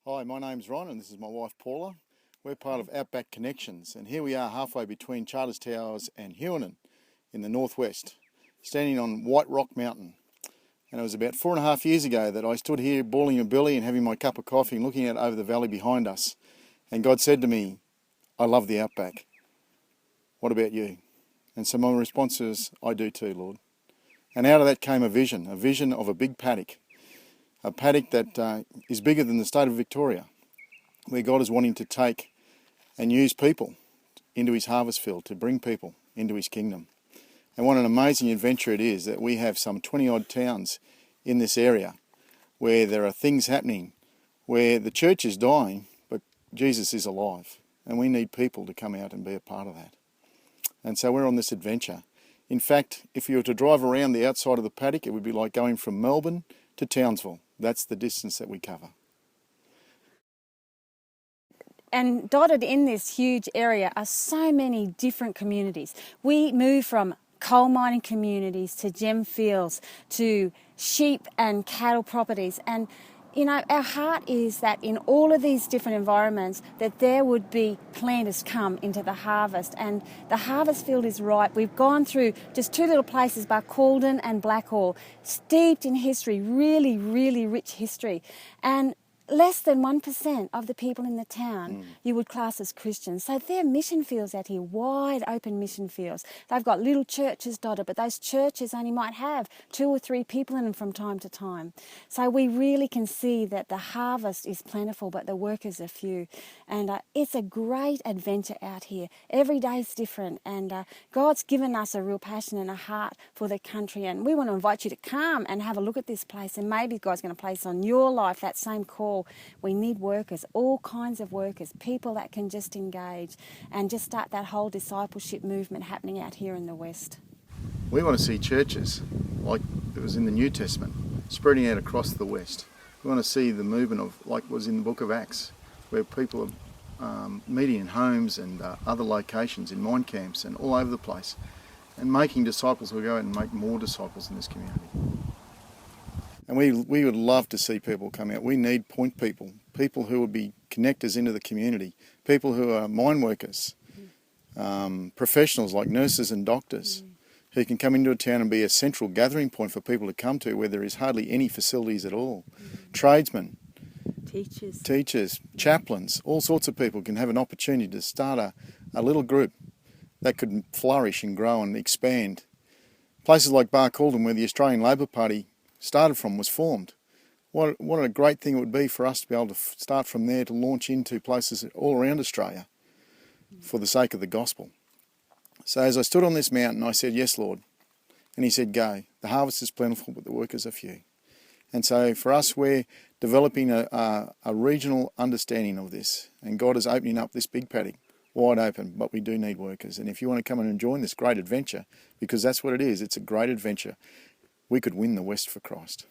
Hi, my name's Ron and this is my wife Paula. We're part of Outback Connections and here we are halfway between Charters Towers and Huronen in the northwest, standing on White Rock Mountain. And it was about 4.5 years ago that I stood here bawling a belly and having my cup of coffee and looking out over the valley behind us. And God said to me, I love the Outback. What about you? And so my response is, I do too, Lord. And out of that came a vision of a big paddock. A paddock that is bigger than the state of Victoria, where God is wanting to take and use people into his harvest field, to bring people into his kingdom. And what an amazing adventure it is that we have some 20 odd towns in this area where there are things happening, where the church is dying, but Jesus is alive. And we need people to come out and be a part of that. And so we're on this adventure. In fact, if you were to drive around the outside of the paddock, it would be like going from Melbourne to Townsville. That's the distance that we cover. And dotted in this huge area are so many different communities. We move from coal mining communities to gem fields to sheep and cattle properties. And you know, our heart is that in all of these different environments that there would be planters come into the harvest, and the harvest field is ripe. We've gone through just two little places, Barcaldine and Blackall, steeped in history, really, really rich history. And less than 1% of the people in the town you would class as Christians. So they're mission fields out here, wide open mission fields. They've got little churches dotted, but those churches only might have 2 or 3 people in them from time to time. So we really can see that the harvest is plentiful, but the workers are few. And it's a great adventure out here. Every day is different, and God's given us a real passion and a heart for the country. And we want to invite you to come and have a look at this place, and maybe God's going to place on your life that same call. We need workers, all kinds of workers, people that can just engage and just start that whole discipleship movement happening out here in the West. We want to see churches like it was in the New Testament, spreading out across the West. We want to see the movement of, like was in the book of Acts, where people are meeting in homes and other locations, in mine camps and all over the place, and making disciples who go out and make more disciples in this community. And we would love to see people come out. We need point people, people who would be connectors into the community, people who are mine workers, professionals like nurses and doctors, who can come into a town and be a central gathering point for people to come to where there is hardly any facilities at all. Tradesmen, teachers, chaplains, all sorts of people can have an opportunity to start a little group that could flourish and grow and expand. Places like Barcaldine, where the Australian Labor Party started from, was formed. What a great thing it would be for us to be able to start from there to launch into places all around Australia for the sake of the gospel. So as I stood on this mountain, I said, yes, Lord. And he said, go. The harvest is plentiful, but the workers are few. And so for us, we're developing a regional understanding of this. And God is opening up this big paddock wide open, but we do need workers. And if you want to come and join this great adventure, because that's what it is, it's a great adventure, we could win the West for Christ.